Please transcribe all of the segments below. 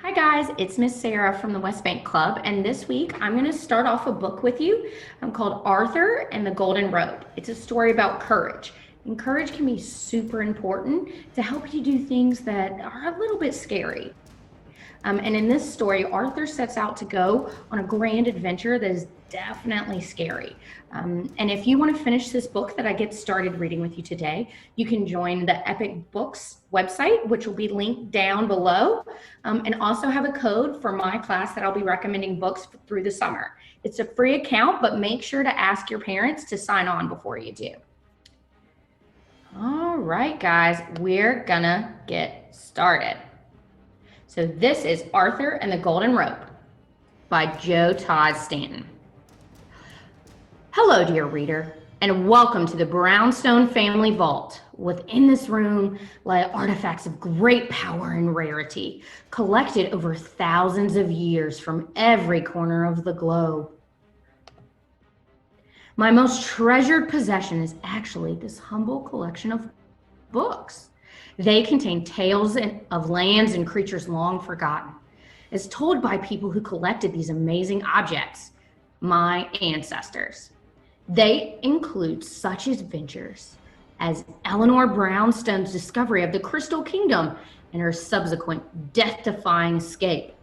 Hi guys, it's Miss Sarah from the West Bank Club, and this week I'm going to start off a book with you called Arthur and the Golden Robe. It's a story about courage, and courage can be super important to help you do things that are a little bit scary. And in this story, Arthur sets out to go on a grand adventure that is definitely scary. And if you want to finish this book that I get started reading with you today, you can join the Epic Books website, which will be linked down below, and also have a code for my class that I'll be recommending books through the summer. It's a free account, but make sure to ask your parents to sign on before you do. All right, guys, we're gonna get started. So this is Arthur and the Golden Robe by Joe Todd Stanton. Hello, dear reader, and welcome to the Brownstone Family Vault. Within this room lie artifacts of great power and rarity, collected over thousands of years from every corner of the globe. My most treasured possession is actually this humble collection of books. They contain tales of lands and creatures long forgotten, as told by people who collected these amazing objects, my ancestors. They include such adventures as Eleanor Brownstone's discovery of the Crystal Kingdom and her subsequent death-defying escape.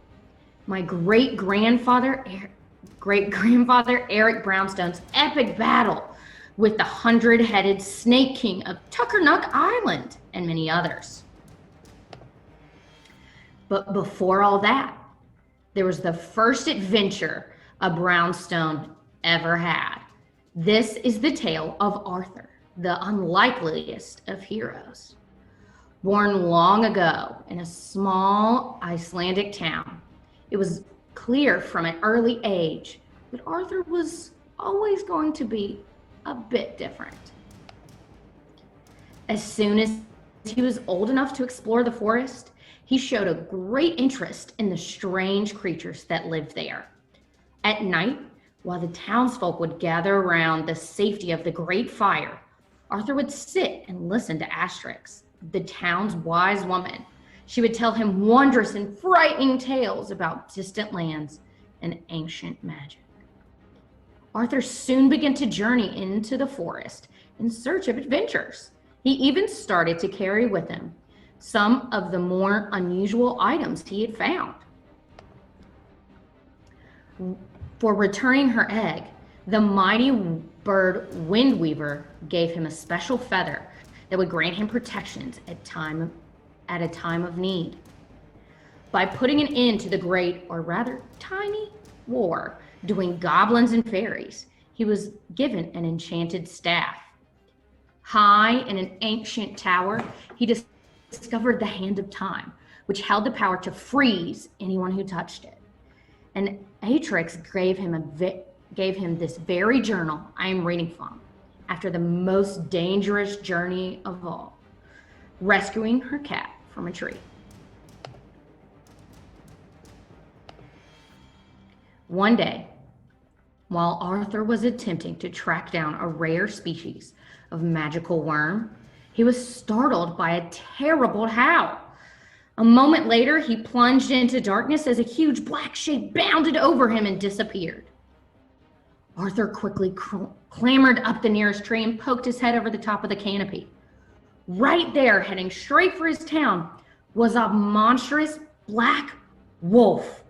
My great-grandfather Eric Brownstone's epic battle with the 100-headed Snake King of Tuckernuck Island, and many others. But before all that, there was the first adventure a Brownstone ever had. This is the tale of Arthur, the unlikeliest of heroes. Born long ago in a small Icelandic town, it was clear from an early age that Arthur was always going to be a bit different. As soon as he was old enough to explore the forest, he showed a great interest in the strange creatures that lived there. At night, while the townsfolk would gather around the safety of the great fire, Arthur would sit and listen to Asterix, the town's wise woman. She would tell him wondrous and frightening tales about distant lands and ancient magic. Arthur soon began to journey into the forest in search of adventures. He even started to carry with him some of the more unusual items he had found. For returning her egg, the mighty bird Windweaver gave him a special feather that would grant him protections at a time of need. By putting an end to the great, or rather tiny, war between goblins and fairies, he was given an enchanted staff. High in an ancient tower, he discovered the Hand of Time, which held the power to freeze anyone who touched it. And Atrix gave him this very journal I am reading from, after the most dangerous journey of all, rescuing her cat from a tree. One day, while Arthur was attempting to track down a rare species of magical worm, he was startled by a terrible howl. A moment later, he plunged into darkness as a huge black shape bounded over him and disappeared. Arthur quickly clambered up the nearest tree and poked his head over the top of the canopy. Right there, heading straight for his town, was a monstrous black wolf.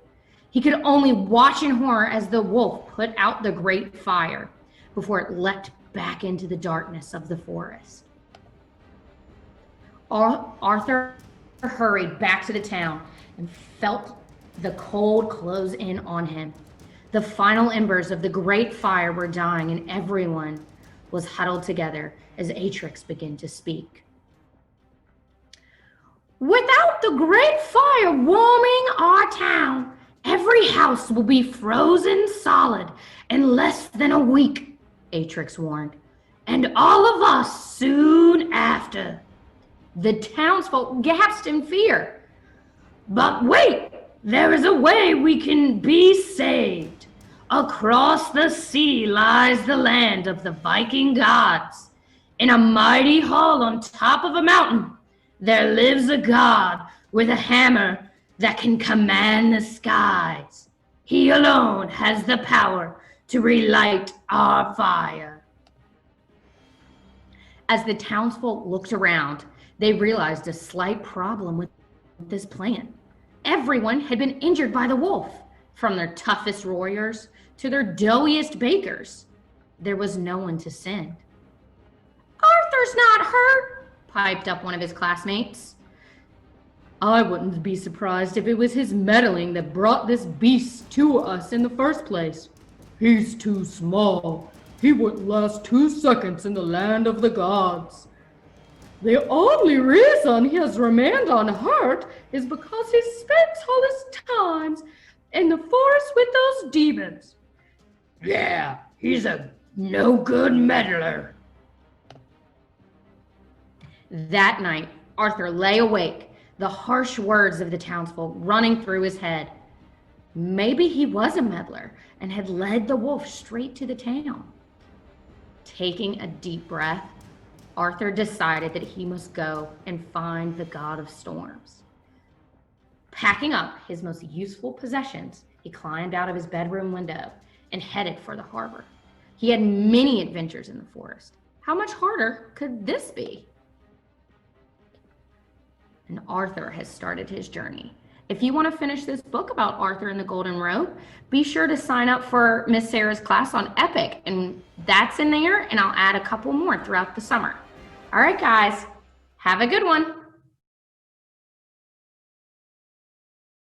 He could only watch in horror as the wolf put out the great fire before it leapt back into the darkness of the forest. Arthur hurried back to the town and felt the cold close in on him. The final embers of the great fire were dying, and everyone was huddled together as Atrix began to speak. Without the great fire warming our town, every house will be frozen solid in less than a week, Atrix warned, and all of us soon after. The townsfolk gasped in fear. But wait, there is a way we can be saved. Across the sea lies the land of the Viking gods. In a mighty hall on top of a mountain, there lives a god with a hammer that can command the skies. He alone has the power to relight our fire. As the townsfolk looked around, they realized a slight problem with this plan. Everyone had been injured by the wolf, from their toughest warriors to their doughiest bakers. There was no one to send. "Arthur's not hurt," piped up one of his classmates. "I wouldn't be surprised if it was his meddling that brought this beast to us in the first place. He's too small. He wouldn't last 2 seconds in the land of the gods. The only reason he has remained unhurt is because he spends all his times in the forest with those demons. Yeah, he's a no-good meddler." That night, Arthur lay awake, the harsh words of the townsfolk running through his head. Maybe he was a meddler and had led the wolf straight to the town. Taking a deep breath, Arthur decided that he must go and find the god of storms. Packing up his most useful possessions, he climbed out of his bedroom window and headed for the harbor. He had many adventures in the forest. How much harder could this be? And Arthur has started his journey. If you want to finish this book about Arthur and the Golden Robe, be sure to sign up for Miss Sarah's class on Epic, and that's in there, and I'll add a couple more throughout the summer. All right, guys, have a good one.